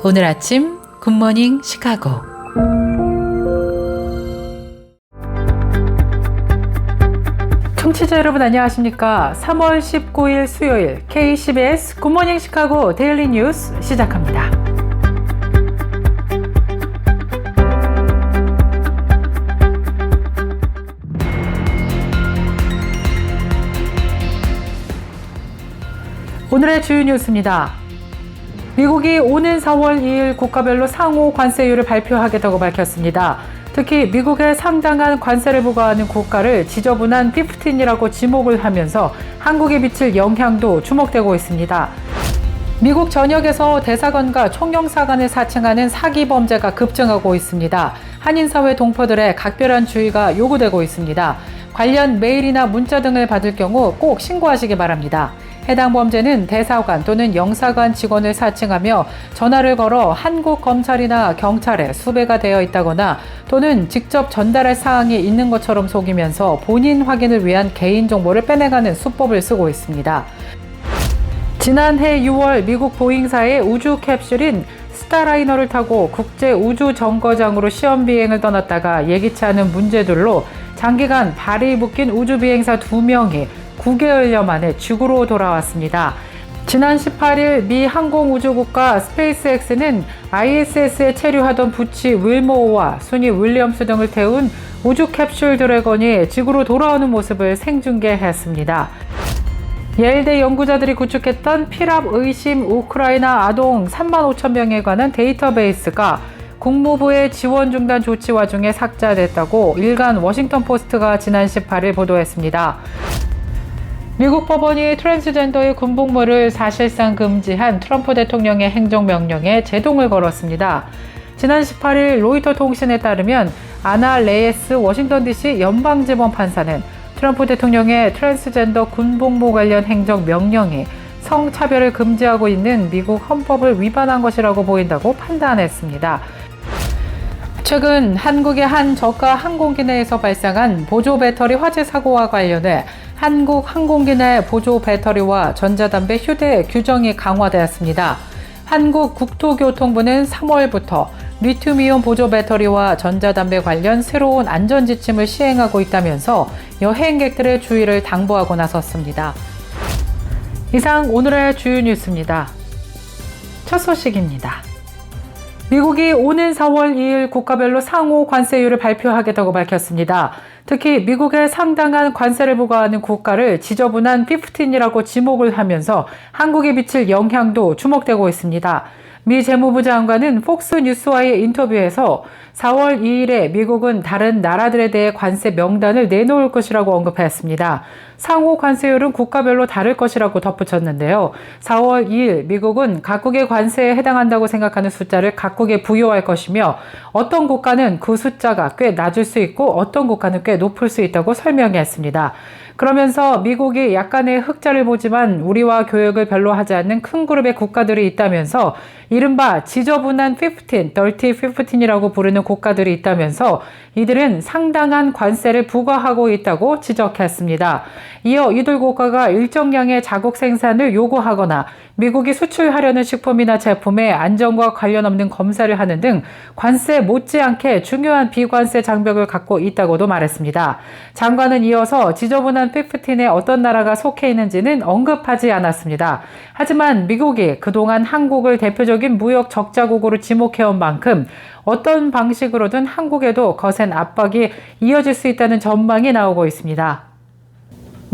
오늘 아침 굿모닝 시카고. 청취자 여러분 안녕하십니까? 3월 19일 수요일 KCBS 굿모닝 시카고 데일리 뉴스 시작합니다. 오늘의 주요 뉴스입니다. 미국이 오는 4월 2일 국가별로 상호 관세율을 발표하겠다고 밝혔습니다. 특히 미국에 상당한 관세를 부과하는 국가를 지저분한 15이라고 지목을 하면서 한국에 미칠 영향도 주목되고 있습니다. 미국 전역에서 대사관과 총영사관을 사칭하는 사기 범죄가 급증하고 있습니다. 한인사회 동포들의 각별한 주의가 요구되고 있습니다. 관련 메일이나 문자 등을 받을 경우 꼭 신고하시기 바랍니다. 해당 범죄는 대사관 또는 영사관 직원을 사칭하며 전화를 걸어 한국 검찰이나 경찰에 수배가 되어 있다거나 또는 직접 전달할 사항이 있는 것처럼 속이면서 본인 확인을 위한 개인정보를 빼내가는 수법을 쓰고 있습니다. 지난해 6월 미국 보잉사의 우주 캡슐인 스타라이너를 타고 국제 우주 정거장으로 시험 비행을 떠났다가 예기치 않은 문제들로 장기간 발이 묶인 우주 비행사 2명이 9개월여 만에 지구로 돌아왔습니다. 지난 18일 미 항공우주국가 스페이스X는 ISS에 체류하던 부치 윌모어와 순이 윌리엄스 등을 태운 우주 캡슐 드래곤이 지구로 돌아오는 모습을 생중계했습니다. 예일대 연구자들이 구축했던 피랍 의심 우크라이나 아동 3만 5천 명에 관한 데이터베이스가 국무부의 지원 중단 조치 와중에 삭제됐다고 일간 워싱턴 포스트가 지난 18일 보도했습니다. 미국 법원이 트랜스젠더의 군복무를 사실상 금지한 트럼프 대통령의 행정명령에 제동을 걸었습니다. 지난 18일 로이터 통신에 따르면 아나 레예스 워싱턴 DC 연방지법 판사는 트럼프 대통령의 트랜스젠더 군복무 관련 행정명령이 성차별을 금지하고 있는 미국 헌법을 위반한 것이라고 보인다고 판단했습니다. 최근 한국의 한 저가 항공기 내에서 발생한 보조 배터리 화재 사고와 관련해 한국 항공기 내 보조 배터리와 전자담배 휴대 규정이 강화되었습니다. 한국국토교통부는 3월부터 리튬이온 보조 배터리와 전자담배 관련 새로운 안전지침을 시행하고 있다면서 여행객들의 주의를 당부하고 나섰습니다. 이상 오늘의 주요 뉴스입니다. 첫 소식입니다. 미국이 오는 4월 2일 국가별로 상호 관세율을 발표하겠다고 밝혔습니다. 특히 미국에 상당한 관세를 부과하는 국가를 지저분한 15이라고 지목을 하면서 한국에 미칠 영향도 주목되고 있습니다. 미 재무부 장관은 폭스뉴스와의 인터뷰에서 4월 2일에 미국은 다른 나라들에 대해 관세 명단을 내놓을 것이라고 언급했습니다. 상호 관세율은 국가별로 다를 것이라고 덧붙였는데요. 4월 2일 미국은 각국의 관세에 해당한다고 생각하는 숫자를 각국에 부여할 것이며 어떤 국가는 그 숫자가 꽤 낮을 수 있고 어떤 국가는 꽤 높을 수 있다고 설명했습니다. 그러면서 미국이 약간의 흑자를 보지만 우리와 교역을 별로 하지 않는 큰 그룹의 국가들이 있다면서 이른바 지저분한 15, Dirty 15이라고 부르는 국가들이 있다면서 이들은 상당한 관세를 부과하고 있다고 지적했습니다. 이어 이들 국가가 일정량의 자국 생산을 요구하거나 미국이 수출하려는 식품이나 제품의 안전과 관련 없는 검사를 하는 등 관세 못지않게 중요한 비관세 장벽을 갖고 있다고도 말했습니다. 장관은 이어서 지저분한 15에 어떤 나라가 속해 있는지는 언급하지 않았습니다. 하지만 미국이 그동안 한국을 대표적인 무역 적자국으로 지목해온 만큼 어떤 방식으로든 한국에도 거센 압박이 이어질 수 있다는 전망이 나오고 있습니다.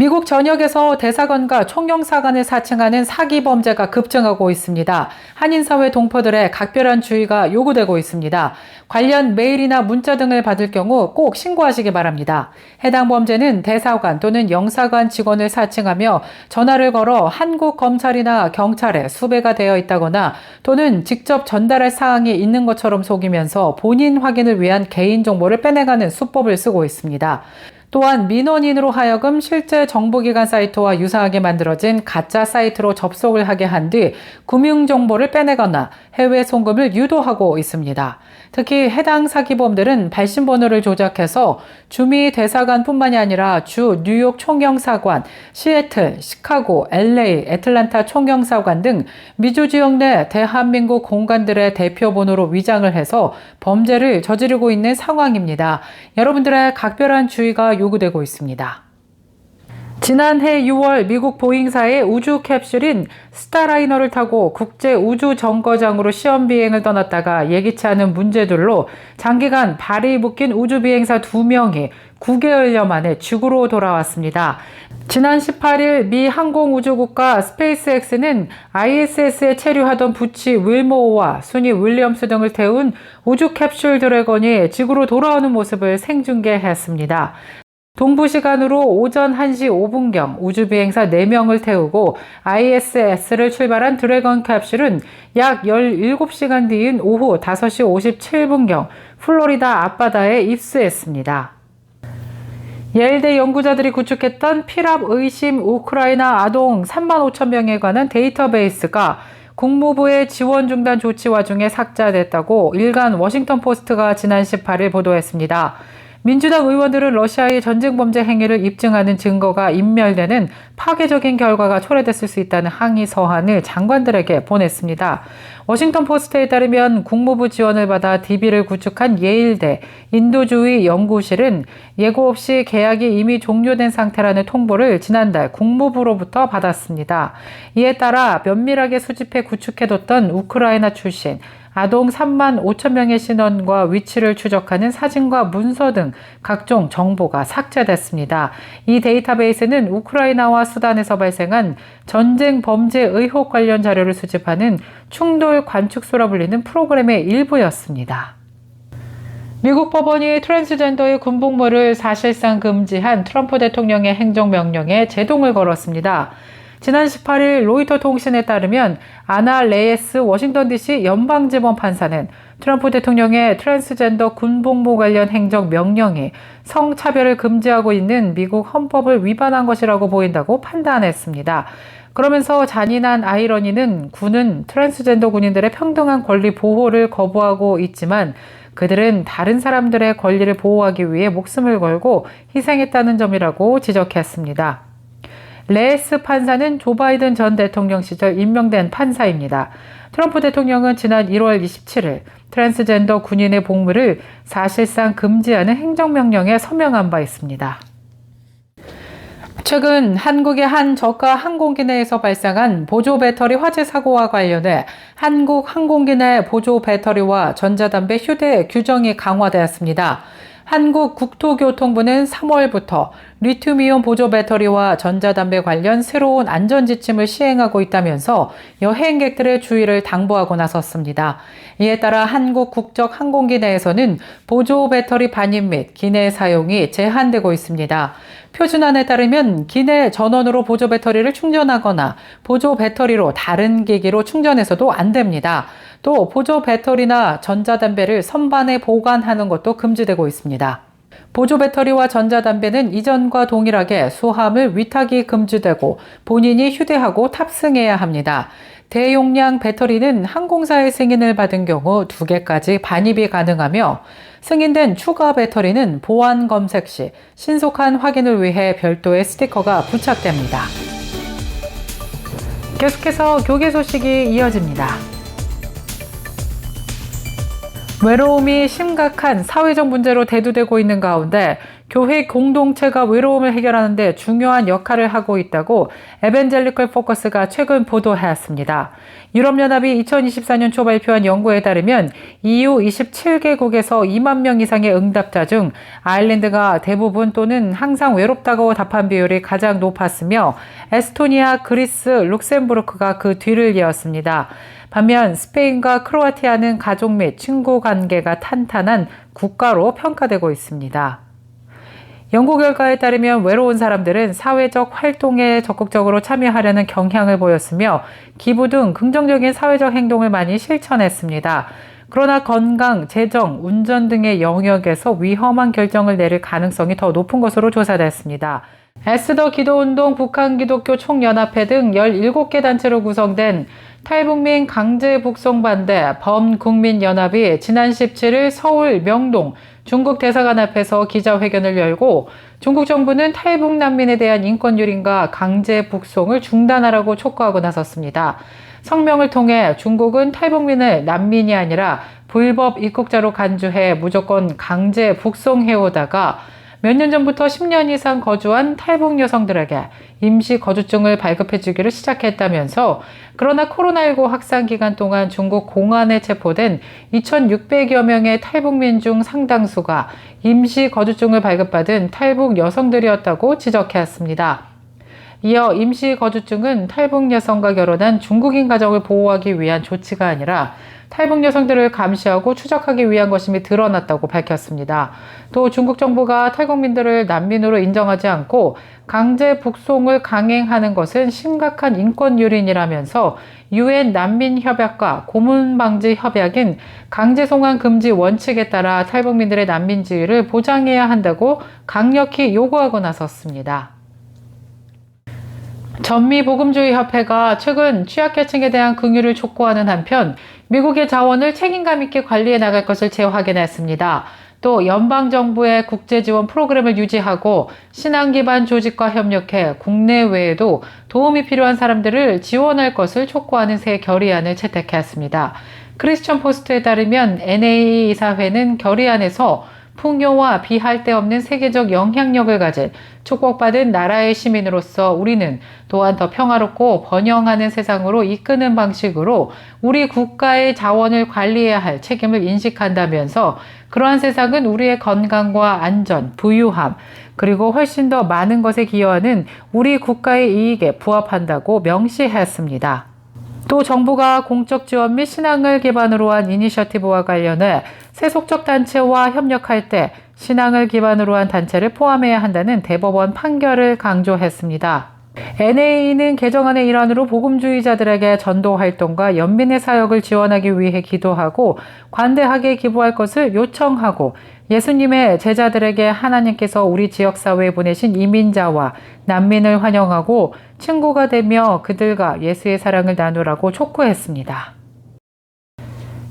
미국 전역에서 대사관과 총영사관을 사칭하는 사기 범죄가 급증하고 있습니다. 한인사회 동포들의 각별한 주의가 요구되고 있습니다. 관련 메일이나 문자 등을 받을 경우 꼭 신고하시기 바랍니다. 해당 범죄는 대사관 또는 영사관 직원을 사칭하며 전화를 걸어 한국 검찰이나 경찰에 수배가 되어 있다거나 또는 직접 전달할 사항이 있는 것처럼 속이면서 본인 확인을 위한 개인정보를 빼내가는 수법을 쓰고 있습니다. 또한 민원인으로 하여금 실제 정보기관 사이트와 유사하게 만들어진 가짜 사이트로 접속을 하게 한 뒤 금융정보를 빼내거나 해외 송금을 유도하고 있습니다. 특히 해당 사기범들은 발신번호를 조작해서 주미 대사관뿐만이 아니라 주 뉴욕 총영사관, 시애틀, 시카고, LA, 애틀란타 총영사관 등 미주 지역 내 대한민국 공관들의 대표번호로 위장을 해서 범죄를 저지르고 있는 상황입니다. 여러분들의 각별한 주의가 요구되고 있습니다. 지난해 6월 미국 보잉사의 우주 캡슐인 스타라이너를 타고 국제 우주 정거장으로 시험 비행을 떠났다가 예기치 않은 문제들로 장기간 발이 묶인 우주 비행사 2명이 9개월여 만에 지구로 돌아왔습니다. 지난 18일 미 항공우주국가 스페이스X는 ISS에 체류하던 부치 윌모어와 순이 윌리엄스 등을 태운 우주 캡슐 드래곤이 지구로 돌아오는 모습을 생중계했습니다. 동부 시간으로 오전 1시 5분경 우주비행사 4명을 태우고 ISS를 출발한 드래곤 캡슐은 약 17시간 뒤인 오후 5시 57분경 플로리다 앞바다에 입수했습니다. 예일대 연구자들이 구축했던 피랍 의심 우크라이나 아동 3만 5천 명에 관한 데이터베이스가 국무부의 지원 중단 조치 와중에 삭제됐다고 일간 워싱턴 포스트가 지난 18일 보도했습니다. 민주당 의원들은 러시아의 전쟁 범죄 행위를 입증하는 증거가 인멸되는 파괴적인 결과가 초래됐을 수 있다는 항의 서한을 장관들에게 보냈습니다. 워싱턴 포스트에 따르면 국무부 지원을 받아 DB를 구축한 예일대 인도주의 연구실은 예고 없이 계약이 이미 종료된 상태라는 통보를 지난달 국무부로부터 받았습니다. 이에 따라 면밀하게 수집해 구축해뒀던 우크라이나 출신 아동 3만 5천 명의 신원과 위치를 추적하는 사진과 문서 등 각종 정보가 삭제됐습니다. 이 데이터베이스는 우크라이나와 수단에서 발생한 전쟁 범죄 의혹 관련 자료를 수집하는 충돌 관측소라 불리는 프로그램의 일부였습니다. 미국 법원이 트랜스젠더의 군복무를 사실상 금지한 트럼프 대통령의 행정명령에 제동을 걸었습니다. 지난 18일 로이터 통신에 따르면 아나 레예스 워싱턴 DC 연방지법 판사는 트럼프 대통령의 트랜스젠더 군복무 관련 행정명령이 성차별을 금지하고 있는 미국 헌법을 위반한 것이라고 보인다고 판단했습니다. 그러면서 잔인한 아이러니는 군은 트랜스젠더 군인들의 평등한 권리 보호를 거부하고 있지만 그들은 다른 사람들의 권리를 보호하기 위해 목숨을 걸고 희생했다는 점이라고 지적했습니다. 레예스 판사는 조 바이든 전 대통령 시절 임명된 판사입니다. 트럼프 대통령은 지난 1월 27일 트랜스젠더 군인의 복무를 사실상 금지하는 행정명령에 서명한 바 있습니다. 최근 한국의 한 저가 항공기 내에서 발생한 보조 배터리 화재 사고와 관련해 한국 항공기 내 보조 배터리와 전자담배 휴대 규정이 강화되었습니다. 한국국토교통부는 3월부터 리튬이온 보조 배터리와 전자담배 관련 새로운 안전지침을 시행하고 있다면서 여행객들의 주의를 당부하고 나섰습니다. 이에 따라 한국 국적 항공기 내에서는 보조 배터리 반입 및 기내 사용이 제한되고 있습니다. 표준안에 따르면 기내 전원으로 보조 배터리를 충전하거나 보조 배터리로 다른 기기로 충전해서도 안 됩니다. 또 보조 배터리나 전자담배를 선반에 보관하는 것도 금지되고 있습니다. 보조 배터리와 전자담배는 이전과 동일하게 수화물 위탁이 금지되고 본인이 휴대하고 탑승해야 합니다. 대용량 배터리는 항공사의 승인을 받은 경우 2개까지 반입이 가능하며 승인된 추가 배터리는 보안 검색 시 신속한 확인을 위해 별도의 스티커가 부착됩니다. 계속해서 교계 소식이 이어집니다. 외로움이 심각한 사회적 문제로 대두되고 있는 가운데 교회 공동체가 외로움을 해결하는 데 중요한 역할을 하고 있다고 에벤젤리컬 포커스가 최근 보도하였습니다. 유럽연합이 2024년 초 발표한 연구에 따르면 EU 27개국에서 2만 명 이상의 응답자 중 아일랜드가 대부분 또는 항상 외롭다고 답한 비율이 가장 높았으며 에스토니아, 그리스, 룩셈부르크가 그 뒤를 이었습니다. 반면 스페인과 크로아티아는 가족 및 친구 관계가 탄탄한 국가로 평가되고 있습니다. 연구 결과에 따르면 외로운 사람들은 사회적 활동에 적극적으로 참여하려는 경향을 보였으며 기부 등 긍정적인 사회적 행동을 많이 실천했습니다. 그러나 건강, 재정, 운전 등의 영역에서 위험한 결정을 내릴 가능성이 더 높은 것으로 조사됐습니다. 에스더 기도운동, 북한기독교 총연합회 등 17개 단체로 구성된 탈북민 강제 북송 반대 범국민연합이 지난 17일 서울 명동 중국 대사관 앞에서 기자회견을 열고 중국 정부는 탈북 난민에 대한 인권 유린과 강제 북송을 중단하라고 촉구하고 나섰습니다. 성명을 통해 중국은 탈북민을 난민이 아니라 불법 입국자로 간주해 무조건 강제 북송해오다가 몇 년 전부터 10년 이상 거주한 탈북 여성들에게 임시 거주증을 발급해주기를 시작했다면서, 그러나 코로나19 확산 기간 동안 중국 공안에 체포된 2,600여 명의 탈북민 중 상당수가 임시 거주증을 발급받은 탈북 여성들이었다고 지적했습니다. 이어 임시 거주증은 탈북 여성과 결혼한 중국인 가정을 보호하기 위한 조치가 아니라 탈북 여성들을 감시하고 추적하기 위한 것임이 드러났다고 밝혔습니다. 또 중국 정부가 탈북민들을 난민으로 인정하지 않고 강제 북송을 강행하는 것은 심각한 인권 유린이라면서 유엔 난민협약과 고문방지협약인 강제송환 금지 원칙에 따라 탈북민들의 난민 지위를 보장해야 한다고 강력히 요구하고 나섰습니다. 전미복음주의협회가 최근 취약계층에 대한 긍휼을 촉구하는 한편 미국의 자원을 책임감 있게 관리해 나갈 것을 재확인했습니다. 또 연방정부의 국제지원 프로그램을 유지하고 신앙 기반 조직과 협력해 국내외에도 도움이 필요한 사람들을 지원할 것을 촉구하는 새 결의안을 채택했습니다. 크리스천 포스트에 따르면 NA 이사회는 결의안에서 풍요와 비할 데 없는 세계적 영향력을 가진 축복받은 나라의 시민으로서 우리는 또한 더 평화롭고 번영하는 세상으로 이끄는 방식으로 우리 국가의 자원을 관리해야 할 책임을 인식한다면서, 그러한 세상은 우리의 건강과 안전, 부유함, 그리고 훨씬 더 많은 것에 기여하는 우리 국가의 이익에 부합한다고 명시했습니다. 또 정부가 공적 지원 및 신앙을 기반으로 한 이니셔티브와 관련해 세속적 단체와 협력할 때 신앙을 기반으로 한 단체를 포함해야 한다는 대법원 판결을 강조했습니다. NA는 개정안의 일환으로 복음주의자들에게 전도 활동과 연민의 사역을 지원하기 위해 기도하고 관대하게 기부할 것을 요청하고, 예수님의 제자들에게 하나님께서 우리 지역사회에 보내신 이민자와 난민을 환영하고 친구가 되며 그들과 예수의 사랑을 나누라고 촉구했습니다.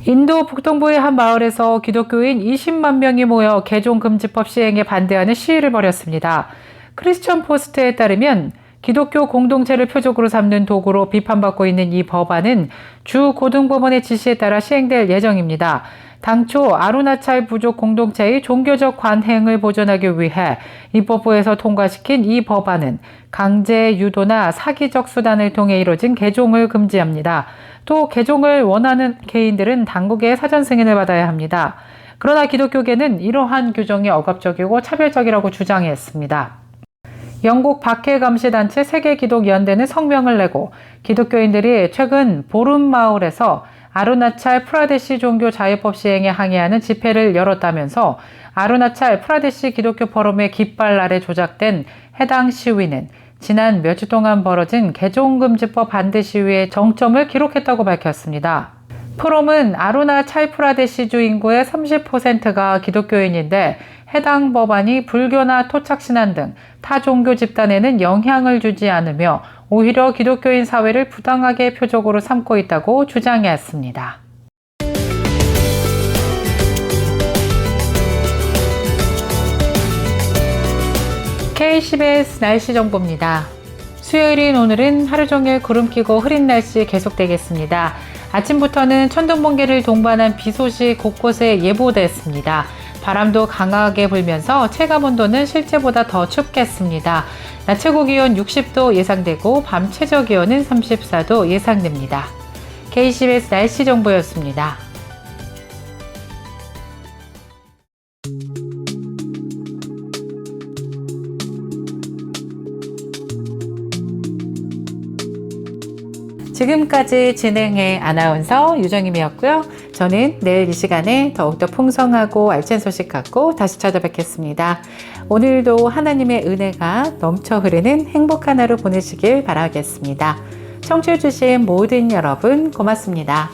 인도 북동부의 한 마을에서 기독교인 20만 명이 모여 개종금지법 시행에 반대하는 시위를 벌였습니다. 크리스천 포스트에 따르면 기독교 공동체를 표적으로 삼는 도구로 비판받고 있는 이 법안은 주 고등법원의 지시에 따라 시행될 예정입니다. 당초 아루나찰 부족 공동체의 종교적 관행을 보존하기 위해 입법부에서 통과시킨 이 법안은 강제 유도나 사기적 수단을 통해 이뤄진 개종을 금지합니다. 또 개종을 원하는 개인들은 당국의 사전 승인을 받아야 합니다. 그러나 기독교계는 이러한 규정이 억압적이고 차별적이라고 주장했습니다. 영국 박해감시단체 세계기독연대는 성명을 내고 기독교인들이 최근 보룸마을에서 아루나찰 프라데시 종교 자유법 시행에 항의하는 집회를 열었다면서, 아루나찰 프라데시 기독교 포럼의 깃발 아래 조작된 해당 시위는 지난 몇 주 동안 벌어진 개종금지법 반대 시위의 정점을 기록했다고 밝혔습니다. 포럼은 아루나찰 프라데시주 인구의 30%가 기독교인인데 해당 법안이 불교나 토착신안 등 타 종교 집단에는 영향을 주지 않으며 오히려 기독교인 사회를 부당하게 표적으로 삼고 있다고 주장했습니다. KCBS 날씨 정보입니다. 수요일인 오늘은 하루 종일 구름 끼고 흐린 날씨 계속되겠습니다. 아침부터는 천둥 번개를 동반한 비 소식 곳곳에 예보됐습니다. 바람도 강하게 불면서 체감온도는 실제보다 더 춥겠습니다. 낮 최고 기온 60도 예상되고 밤 최저 기온은 34도 예상됩니다. KCBS 날씨 정보였습니다. 지금까지 진행의 아나운서 유정임이었고요. 저는 내일 이 시간에 더욱더 풍성하고 알찬 소식 갖고 다시 찾아뵙겠습니다. 오늘도 하나님의 은혜가 넘쳐 흐르는 행복한 하루 보내시길 바라겠습니다. 청취해주신 모든 여러분 고맙습니다.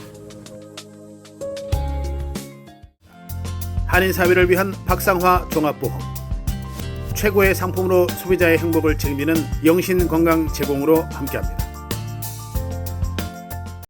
한인사회를 위한 박상화 종합보험, 최고의 상품으로 소비자의 행복을 책임지는 영신건강 제공으로 함께합니다.